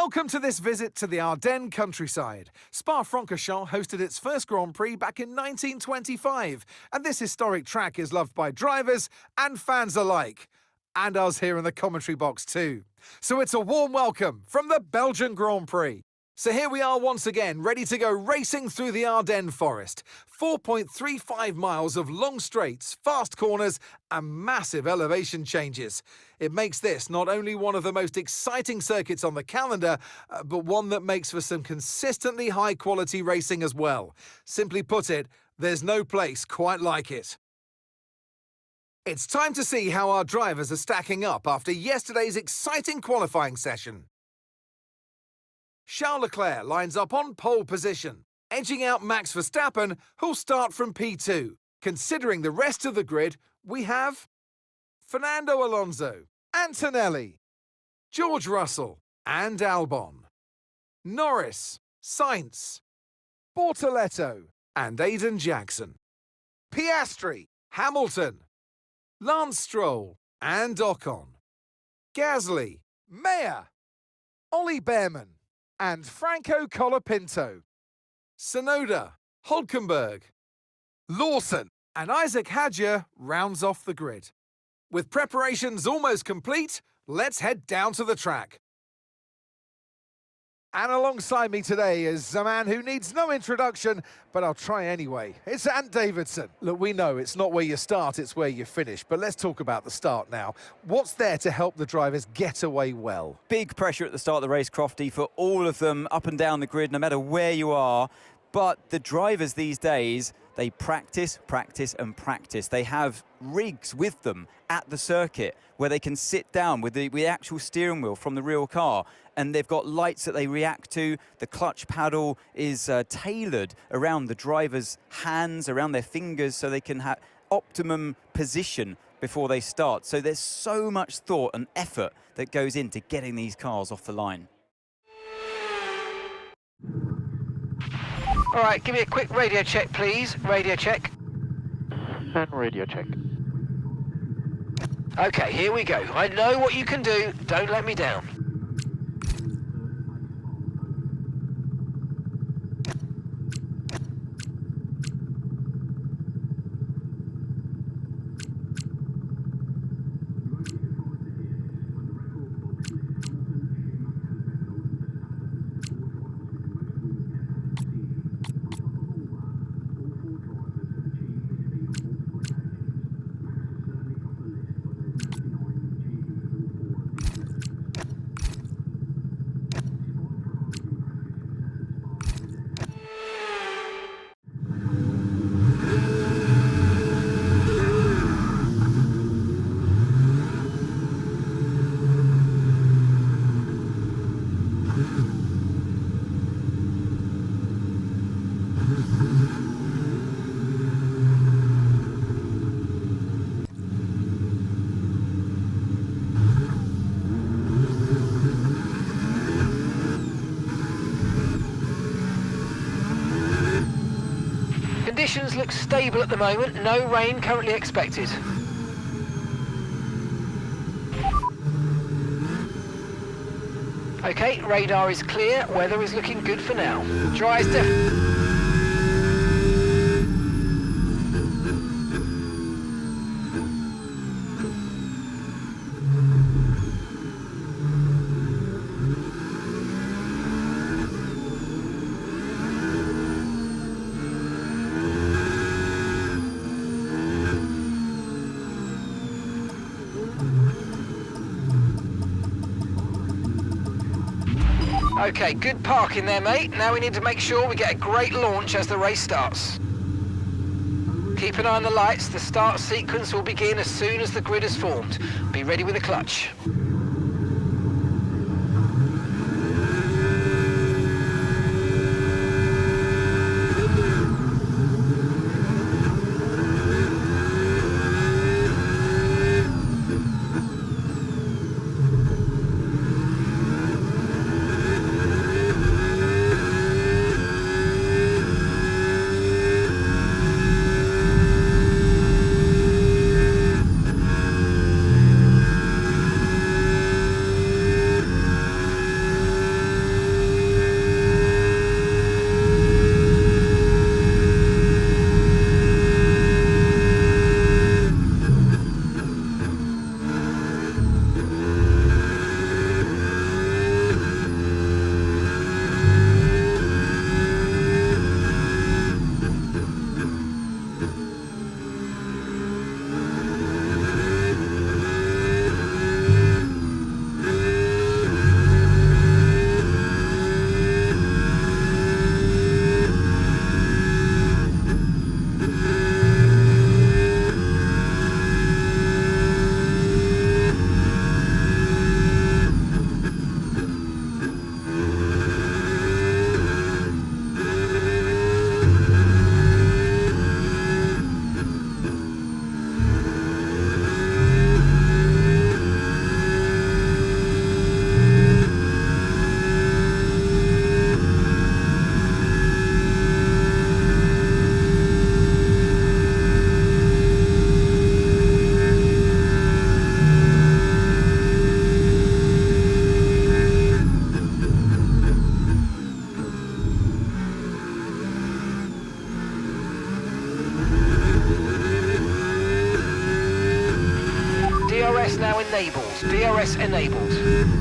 Welcome to this visit to the Ardennes countryside. Spa-Francorchamps hosted its first Grand Prix back in 1925, and this historic track is loved by drivers and fans alike. And us here in the commentary box too. So it's a warm welcome from the Belgian Grand Prix. So here we are once again, ready to go racing through the Ardennes forest. 4.35 miles of long straights, fast corners and massive elevation changes. It makes this not only one of the most exciting circuits on the calendar, but one that makes for some consistently high-quality racing as well. Simply put it, there's no place quite like it. It's time to see how our drivers are stacking up after yesterday's exciting qualifying session. Charles Leclerc lines up on pole position, edging out Max Verstappen, who'll start from P2. Considering the rest of the grid, we have Fernando Alonso, Antonelli, George Russell and Albon, Norris, Sainz, Bortoletto and Aiden Jackson, Piastri, Hamilton, Lance Stroll and Ocon, Gasly, Mayer, Ollie Behrman and Franco Colapinto, Sonoda, Hulkenberg, Lawson and Isaac Hadjar rounds off the grid. With preparations almost complete, let's head down to the track. And alongside me today is a man who needs no introduction, but I'll try anyway. It's Ant Davidson. Look, we know it's not where you start, it's where you finish. But let's talk about the start now. What's there to help the drivers get away well? Big pressure at the start of the race, Crofty, for all of them up and down the grid, no matter where you are. But the drivers these days, they practice, practice and practice. They have rigs with them at the circuit where they can sit down with the actual steering wheel from the real car, and they've got lights that they react to. The clutch paddle is tailored around the driver's hands, around their fingers, so they can have optimum position before they start. So there's so much thought and effort that goes into getting these cars off the line. All right, give me a quick radio check, please. Radio check. And radio check. Okay, here we go. I know what you can do. Don't let me down. Conditions look stable at the moment, no rain currently expected. Okay, radar is clear, weather is looking good for now. Dry as Okay, good parking there, mate. Now we need to make sure we get a great launch as the race starts. Keep an eye on the lights. The start sequence will begin as soon as the grid is formed. Be ready with the clutch. DRS enabled.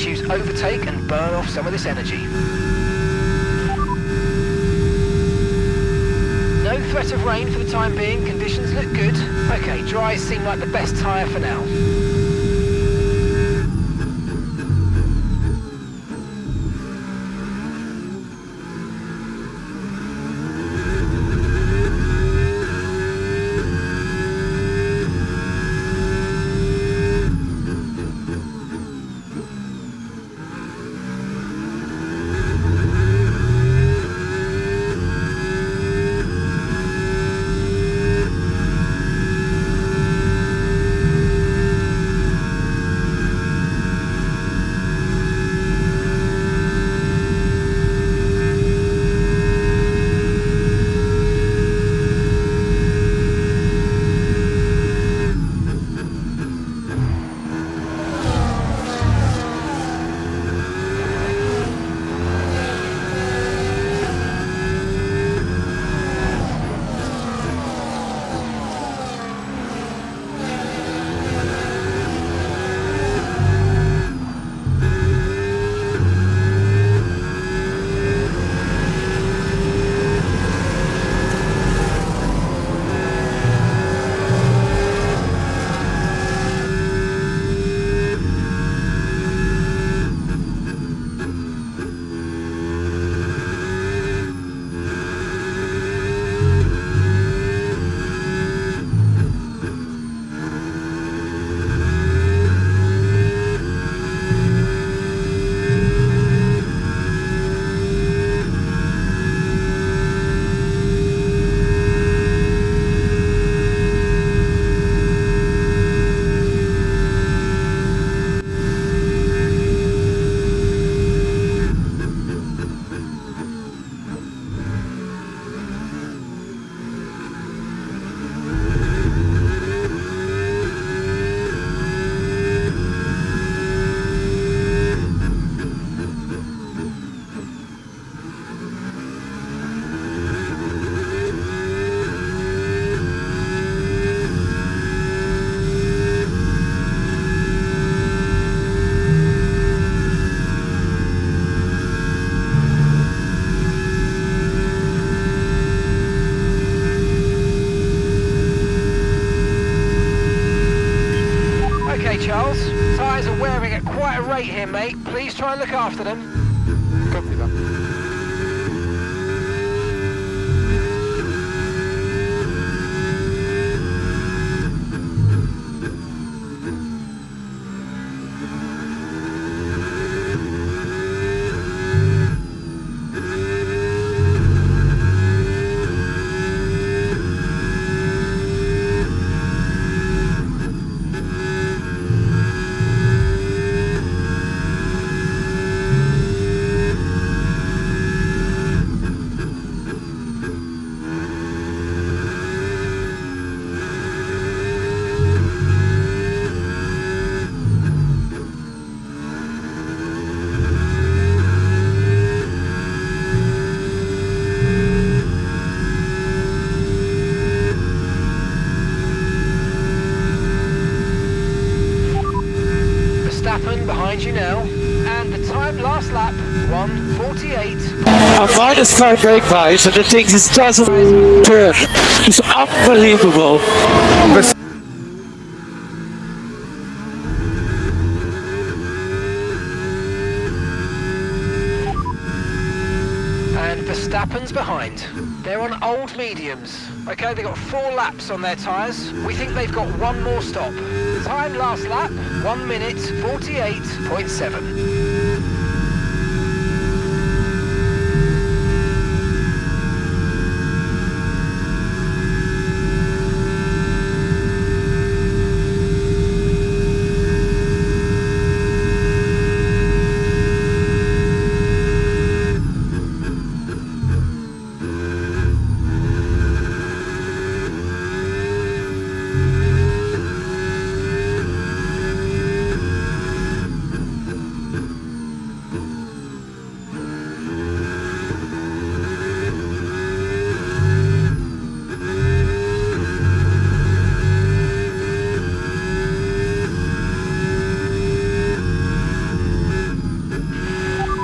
Let's use overtake and burn off some of this energy. No threat of rain for the time being, conditions look good. Okay, dries seem like the best tyre for now. Charles. Tyres are wearing at quite a rate here, mate. Please try and look after them. Copy that. Verstappen behind you now. And the time last lap, 1:48. I minus 5 brake pads and the thing just doesn't turn. It's unbelievable. And Verstappen's behind. They're on old mediums. Okay, they've got 4 laps on their tyres. We think they've got one more stop. Time last lap, 1 minute 48.7.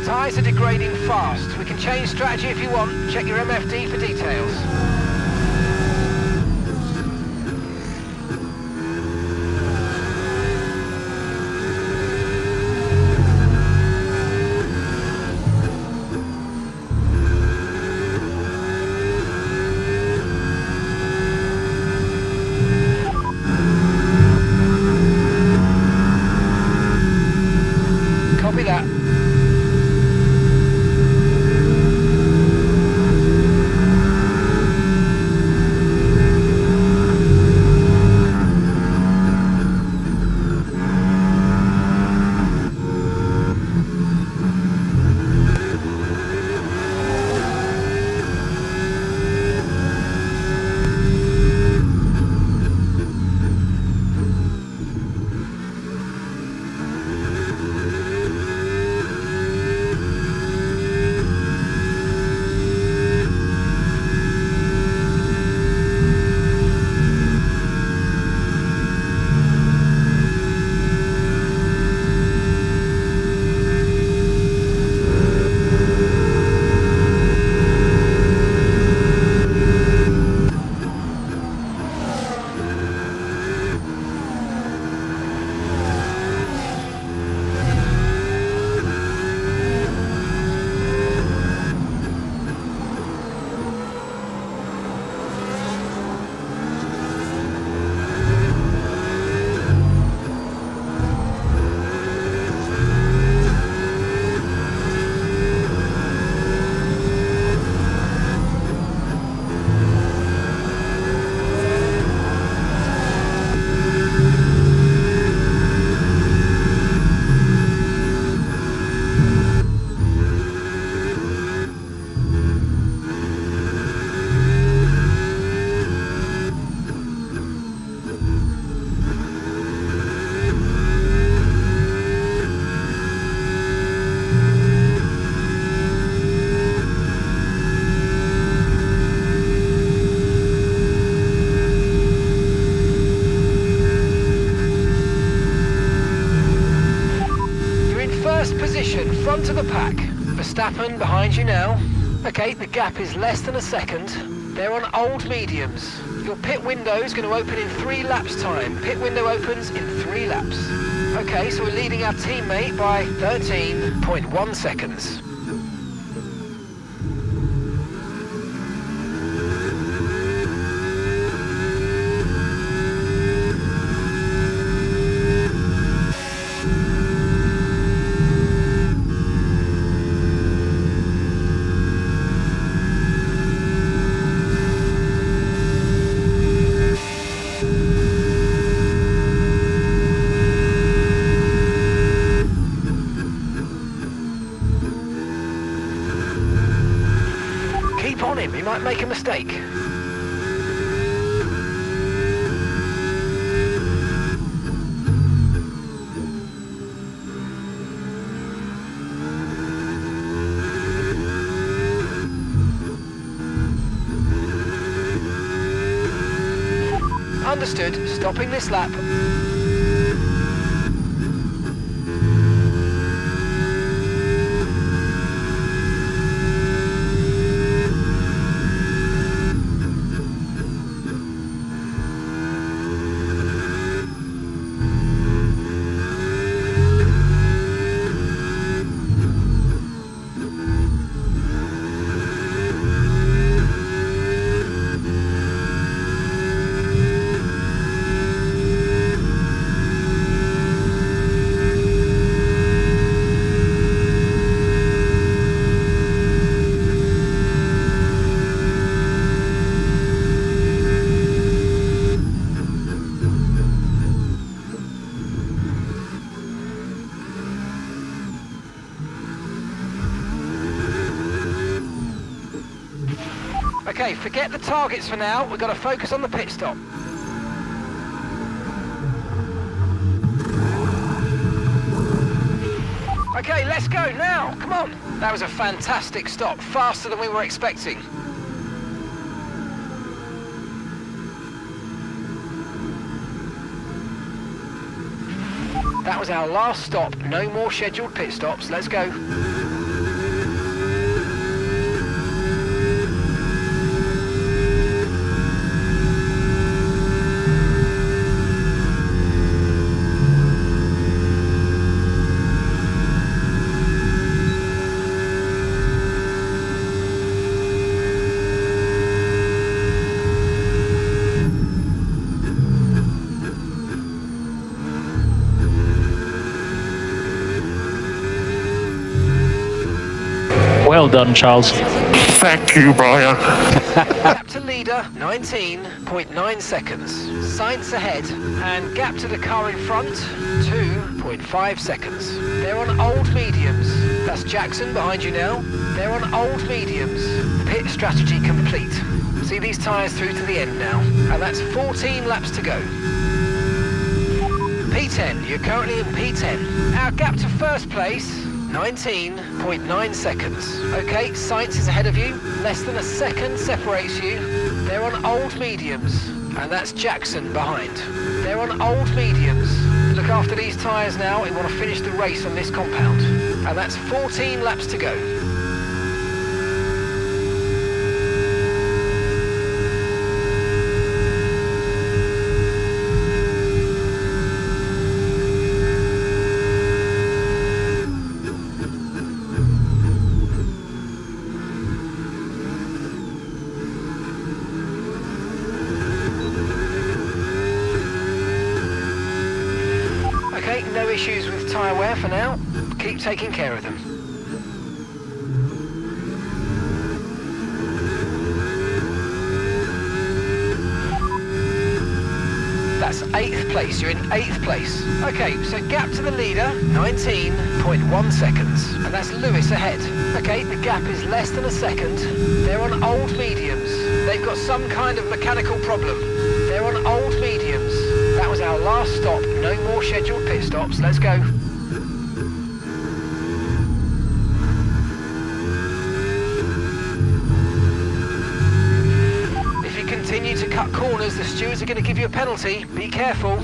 Tyres are degrading fast. We can change strategy if you want. Check your MFD for details. Copy that. Front of the pack. Verstappen behind you now. Okay, the gap is less than a second. They're on old mediums. Your pit window is going to open in 3 laps time. Pit window opens in 3 laps. Okay, so we're leading our teammate by 13.1 seconds. On him, he might make a mistake. Understood. Stopping this lap. Okay, forget the targets for now. We've got to focus on the pit stop. Okay, let's go now. Come on. That was a fantastic stop, faster than we were expecting. That was our last stop. No more scheduled pit stops. Let's go. Well done, Charles. Thank you, Brian. Gap to leader, 19.9 seconds. Sainz ahead, and gap to the car in front, 2.5 seconds. They're on old mediums. That's Jackson behind you now. They're on old mediums. Pit strategy complete. See these tyres through to the end now. And that's 14 laps to go. P10, you're currently in P10. Our gap to first place, 19.9 seconds. Okay, Sainz is ahead of you. Less than a second separates you. They're on old mediums. And that's Jackson behind. They're on old mediums. Look after these tyres now. We want to finish the race on this compound. And that's 14 laps to go. No issues with tyre wear for now. Keep taking care of them. That's 8th place. You're in 8th place. Okay, so gap to the leader, 19.1 seconds. And that's Lewis ahead. Okay, the gap is less than a second. They're on old mediums. They've got some kind of mechanical problem. They're on old mediums. That was our last stop. No more scheduled pit stops. Let's go. If you continue to cut corners, the stewards are going to give you a penalty. Be careful.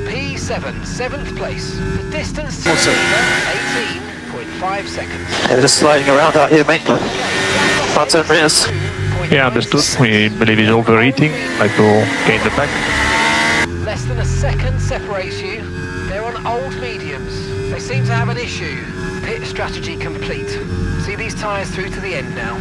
P7, 7th place. The distance to 18.5 seconds. Yeah, just sliding around out here, mate. About 10 meters. Yeah, understood. We believe he's overheating. Like to gain the back. Less than a second separates you. They're on old mediums. They seem to have an issue. Pit strategy complete. See these tyres through to the end now.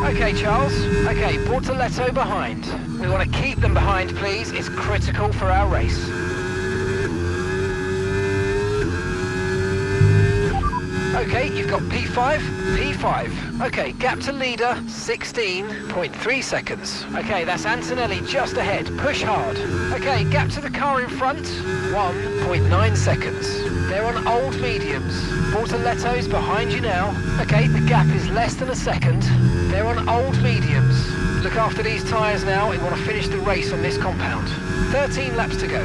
Okay, Charles. Okay, Bortoletto behind. We want to keep them behind, please. It's critical for our race. Okay, you've got P5, P5. Okay, gap to leader, 16.3 seconds. Okay, that's Antonelli just ahead. Push hard. Okay, gap to the car in front, 1.9 seconds. They're on old mediums. Bortoletto's behind you now. Okay, the gap is less than a second. They're on old mediums. Look after these tyres now. We want to finish the race on this compound. 13 laps to go.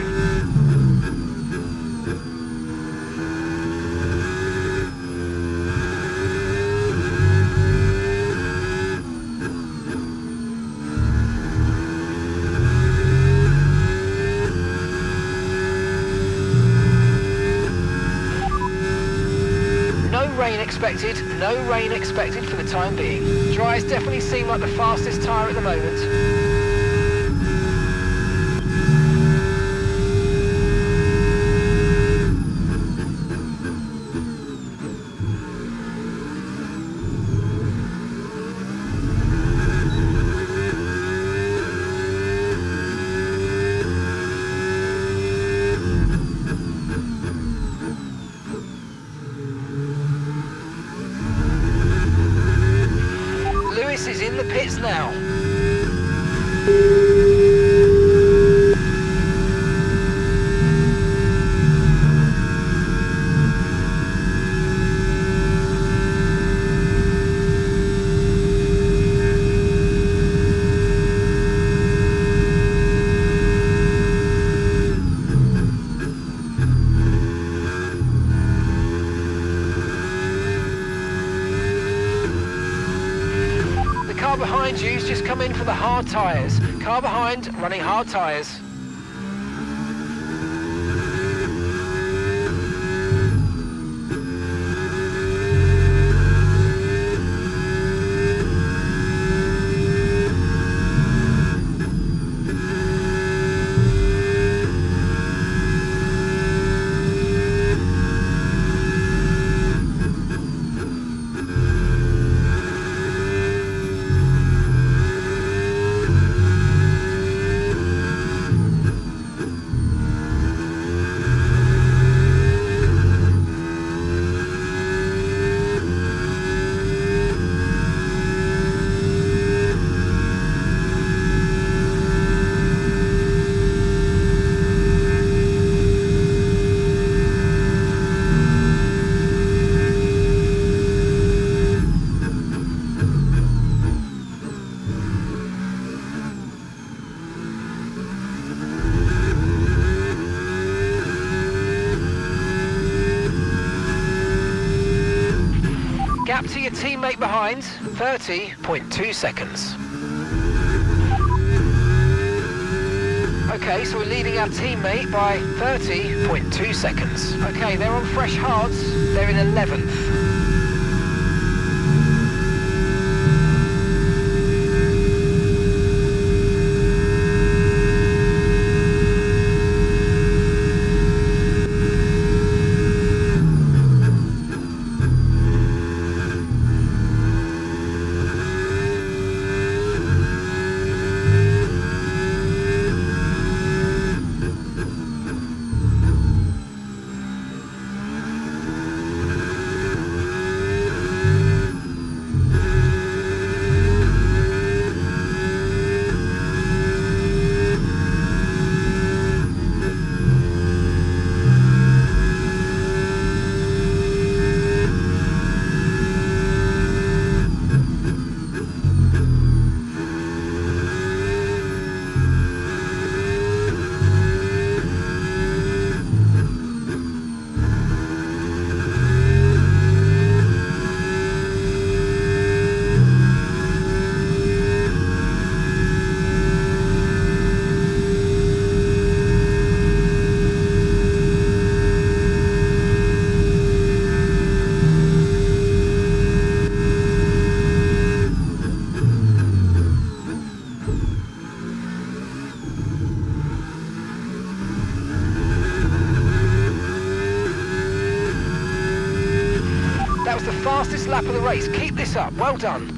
expected, no rain expected for the time being. Dries definitely seem like the fastest tyre at the moment. Is in the pits now. Car behind you's just come in for the hard tyres. Car behind running hard tyres. Gap to your teammate behind, 30.2 seconds. Okay, so we're leading our teammate by 30.2 seconds. Okay, they're on fresh hards, they're in 11th. That was the fastest lap of the race. Keep this up. Well done.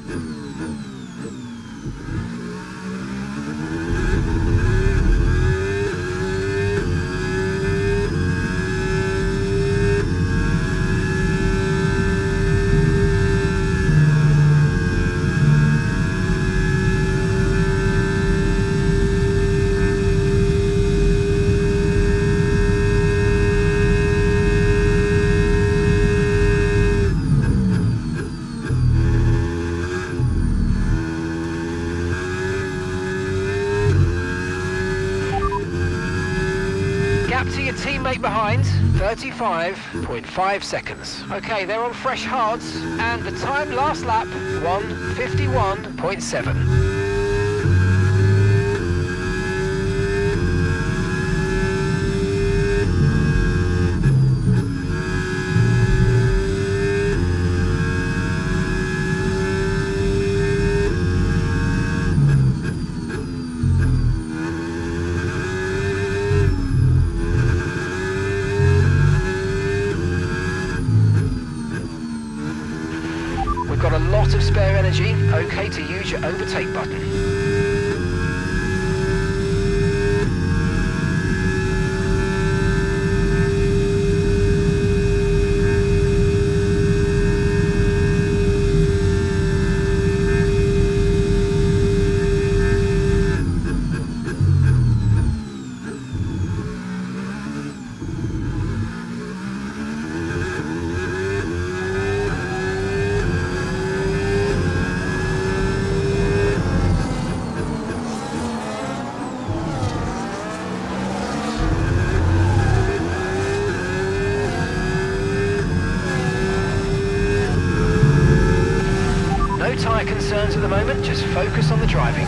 Gap to your teammate behind, 35.5 seconds. Okay, they're on fresh hards, and the time last lap, 1:51.7. lot of spare energy, okay to use your overtake button. No tyre concerns at the moment, just focus on the driving.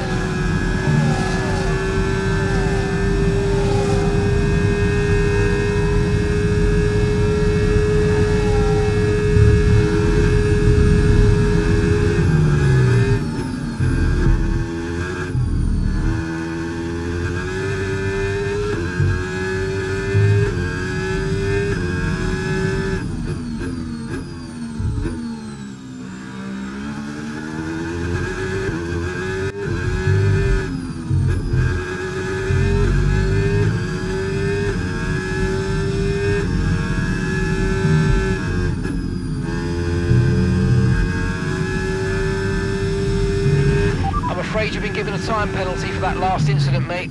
I'm afraid you've been given a time penalty for that last incident, mate.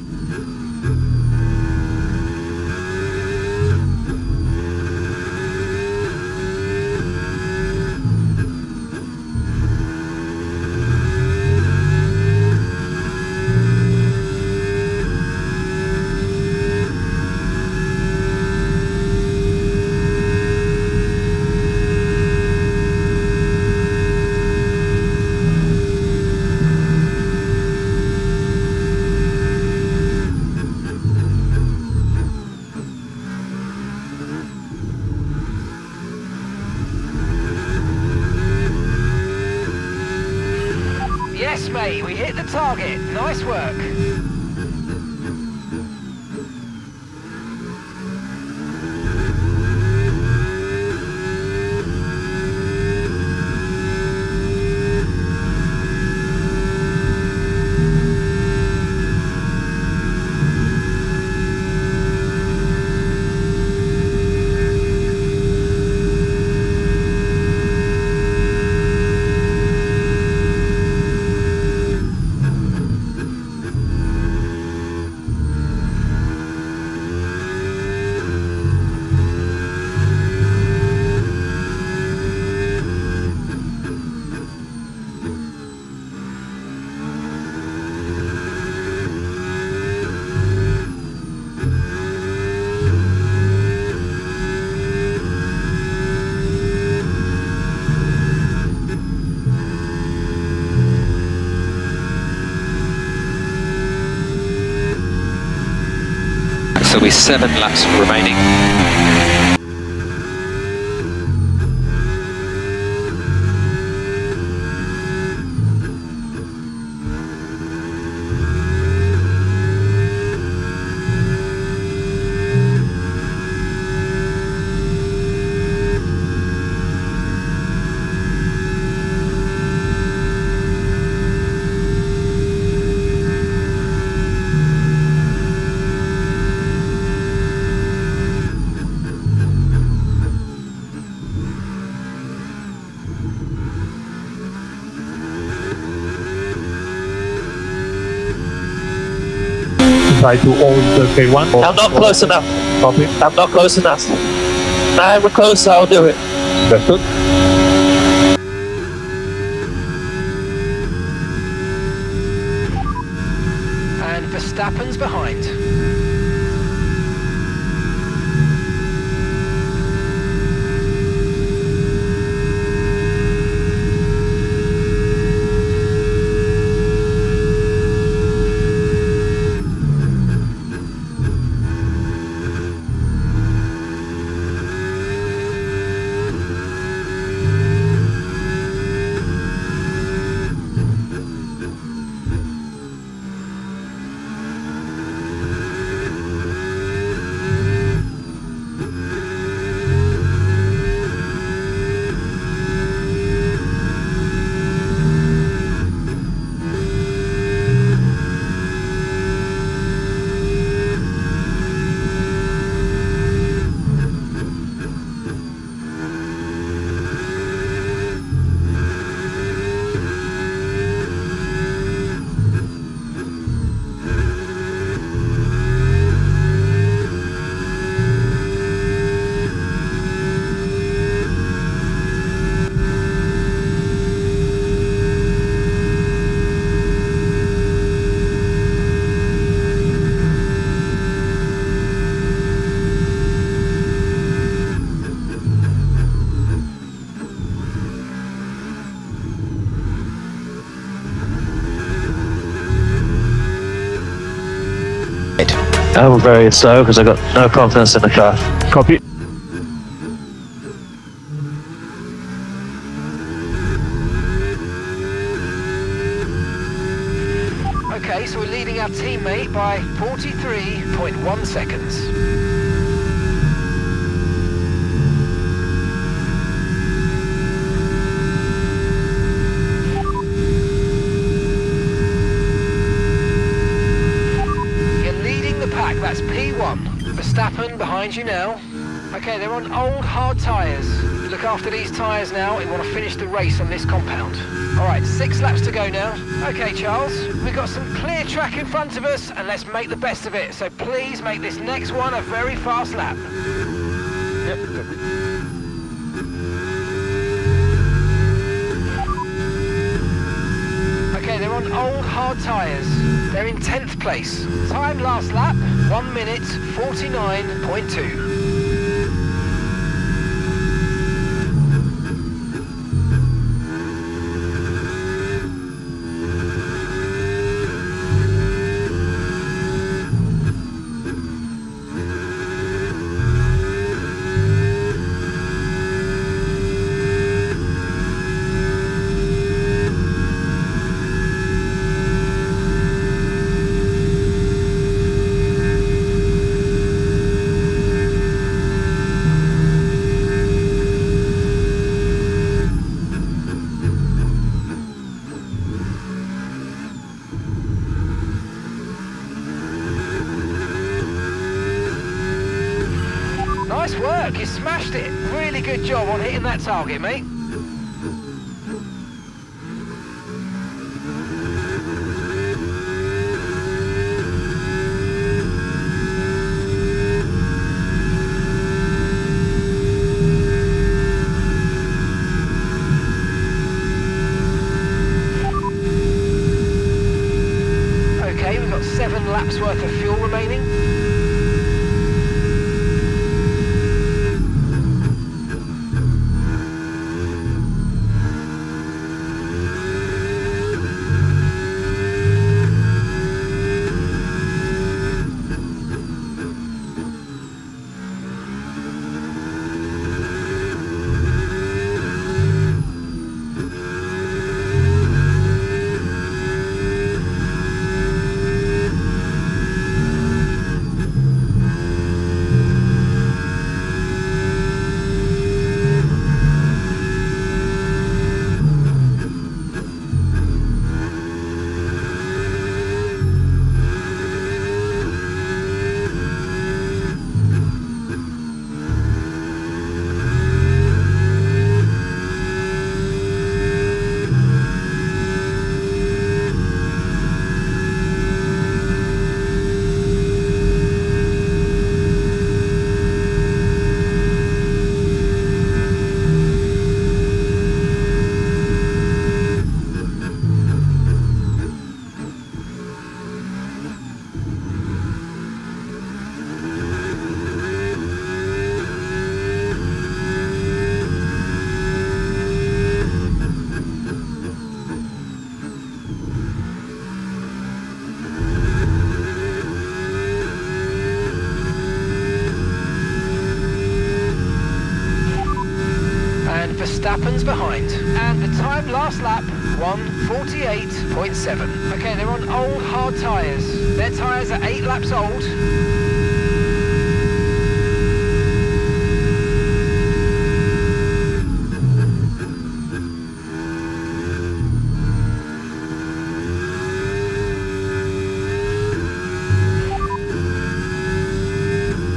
Yes, mate, we hit the target. Nice work. So we're 7 laps remaining. Try to hold the K1. I'm not close enough. Copy. I'm not close enough. Now we're close, I'll do it. That's good. And Verstappen's behind. I'm very slow because I got no confidence in the car. Copy. Okay, so we're leading our teammate by 43.1 seconds. You're leading the pack, that's P1. Verstappen behind you now. Okay, they're on old hard tyres. Look after these tyres now. We want to finish the race on this compound. All right, 6 laps to go now. Okay, Charles, we've got some clear track in front of us, and let's make the best of it. So please make this next one a very fast lap. Yep. Okay, they're on old hard tyres. They're in 10th place. Time last lap, 1 minute 49.2. Nice work, you smashed it. Really good job on hitting that target, mate. Okay, we've got 7 laps worth of fuel remaining. Verstappen's behind. And the time last lap, 1:48.7. Okay, they're on old hard tyres. Their tyres are 8 laps old.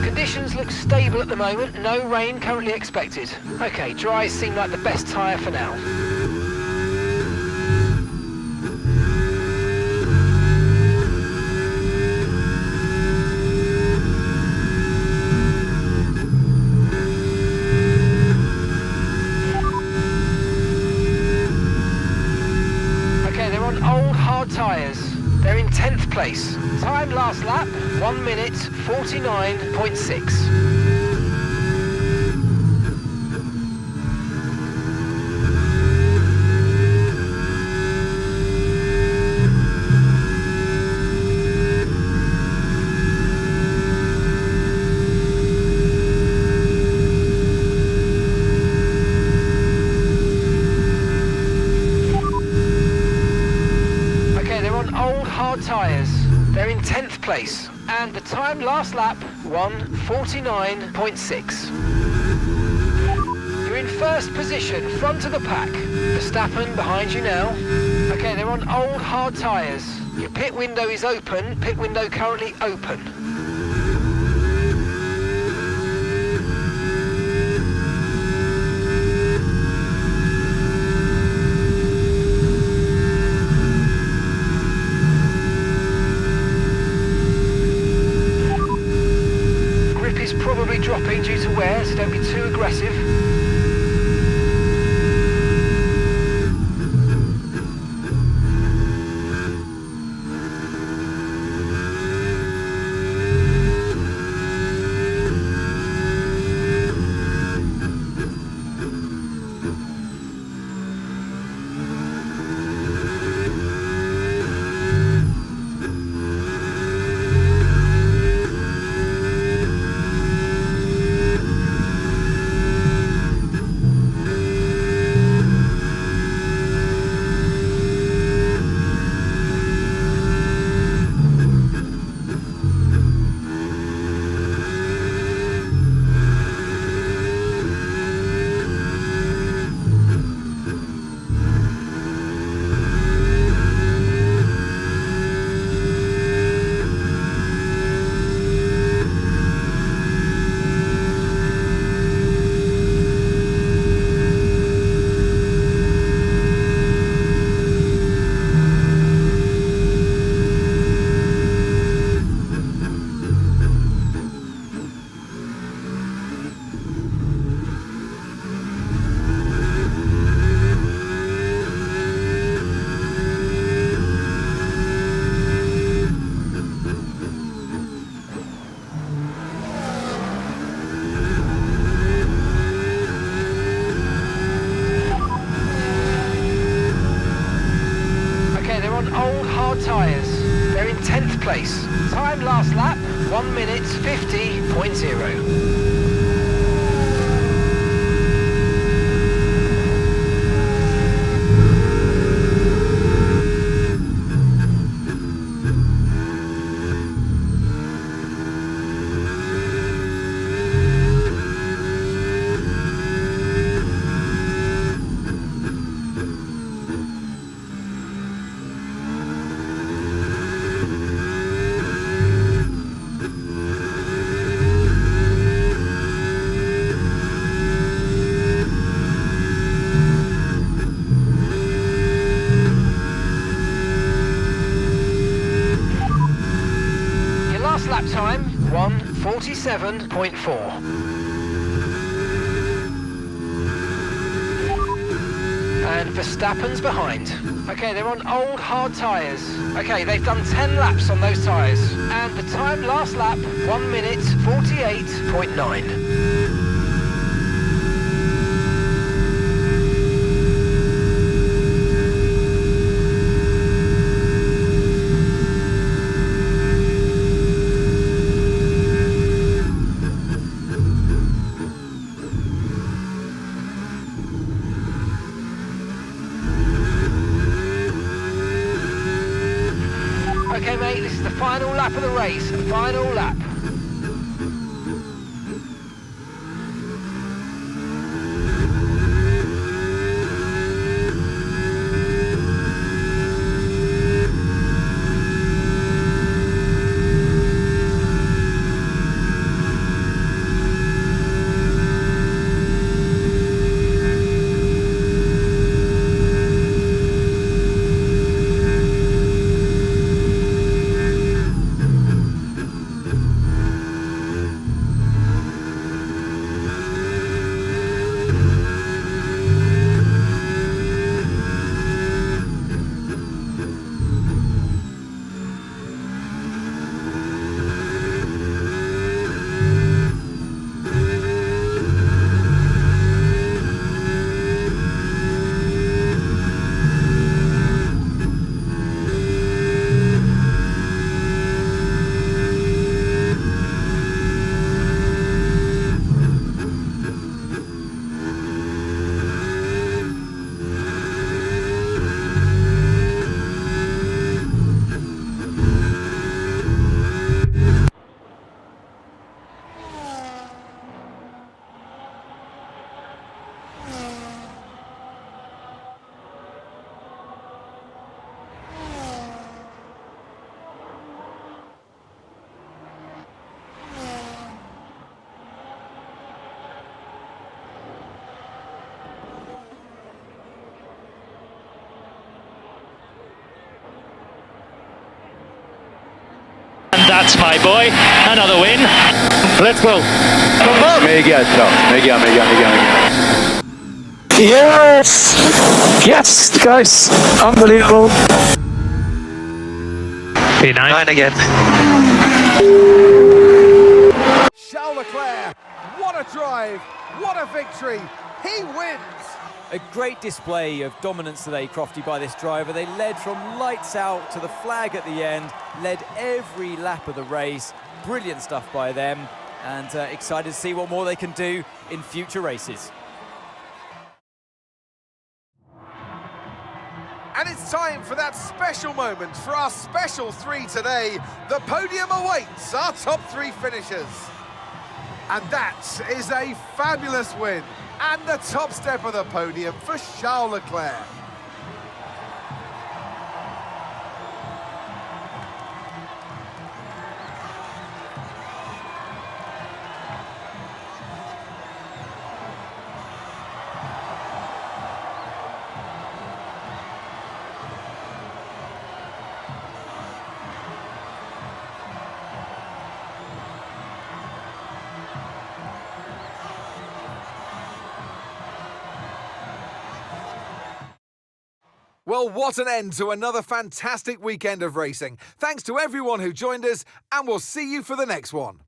Conditions look stable at the moment, no rain currently expected. Okay, dries seem like the best tyre for now. Okay, they're on old hard tyres. They're in 10th place. Time last lap, 1:49.6. hard tyres. They're in 10th place. And the time last lap, 1:49.6. You're in first position, front of the pack. Verstappen behind you now. Okay, they're on old hard tyres. Your pit window is open. Pit window currently open. Grip is probably dropping due to wear, so don't be too aggressive. Tyres. They're in 10th place. Time last lap, 1:50.0. Lap time 1:47.4. And Verstappen's behind. Okay, they're on old hard tyres. Okay, they've done 10 laps on those tyres. And the time last lap 1:48.9. Okay, mate, this is the final lap of the race. Final lap. another win. Let's go. Mega, ciao. Mega. Yes! Yes, guys. Unbelievable. P9 again. Charles Leclerc, what a drive, what a victory. He wins. A great display of dominance today, Crofty, by this driver. They led from lights out to the flag at the end, led every lap of the race. Brilliant stuff by them, and excited to see what more they can do in future races. And it's time for that special moment for our special three today. The podium awaits our top three finishers. And that is a fabulous win. And the top step of the podium for Charles Leclerc. Well, what an end to another fantastic weekend of racing. Thanks to everyone who joined us, and we'll see you for the next one.